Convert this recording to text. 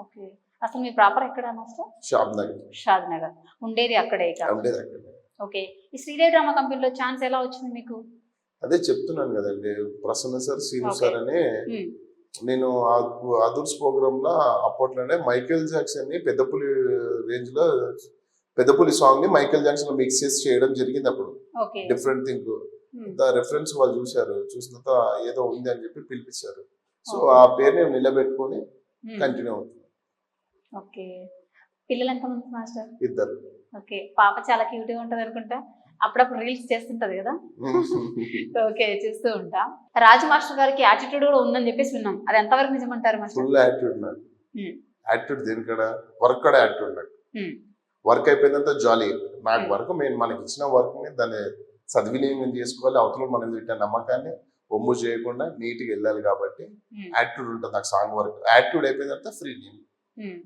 Okay. అసలు మీ proper ఎక్కడ master? షాద్ నగర్. షాద్ నగర్. ఉండేది అక్కడే ఇక. ఉండేది అక్కడే. ఓకే. ఈ శ్రీదేవి డ్రామా కంపెనీలో ఛాన్స్ ఎలా వచ్చింది మీకు? అదే చెప్తున్నాను కదండి, Prasanna sir, Srinu okay. Sir అని. నేను అదర్స్ ప్రోగ్రామ్ లో అప్పట్లోనే మైకేల్ జాక్సన్ ని పెద్దపులి రేంజ్ లో, పెద్దపులి సాంగ్ ని మైకేల్ జాక్సన్ లో మిక్స్ చేసి చేయడం జరిగింది అప్పుడు. ఓకే. డిఫరెంట్ థింగ్ రెఫరెన్స్ వాళ్ళు చూశారు, చూసిన తర్వాత ఏదో ఉంది అని చెప్పి పిలిపించారు. సో ఆ పేరుని నిలబెట్టుకొని కంటిన్యూ అవుతుంది. ఓకే. పిల్లలు ఎంతమంది మాస్టర్? ఇద్దరు. ఓకే. పాప చాలా క్యూట్ గా ఉంటది అనుకుంటా, అప్పుడప్పుడు రీల్స్ చేస్తుంటది కదా. ఓకే, చూస్తూ ఉంటా. రాజు మాస్టర్ గారికి యాటిట్యూడ్ కూడా ఉందని చెప్పేసి విన్నాం, అది ఎంతవరకు నిజమంటారు మాస్టర్? ఫుల్ యాటిట్యూడ్ నాకు. యాటిట్యూడ్ దేనికడ, వర్క్ కూడా యాటిట్యూడ్ నాకు. వర్క్ అయిపోయిందంతా జాలీ. నాకు వర్క్ మనకి ఇచ్చిన వర్క్ ని దాన్ని సద్వినియోగం చేసుకోవాలి, అవతల మనం పెట్టిన నమ్మకాన్ని ఒమ్ము చేయకుండా నీట్గా వెళ్ళాలి. కాబట్టి యాటిట్యూడ్ ఉంటుంది నాకు. సాంగ్ వర్క్ యాటిట్యూడ్ అయిపోయిన తర్వాత ఫ్రీ.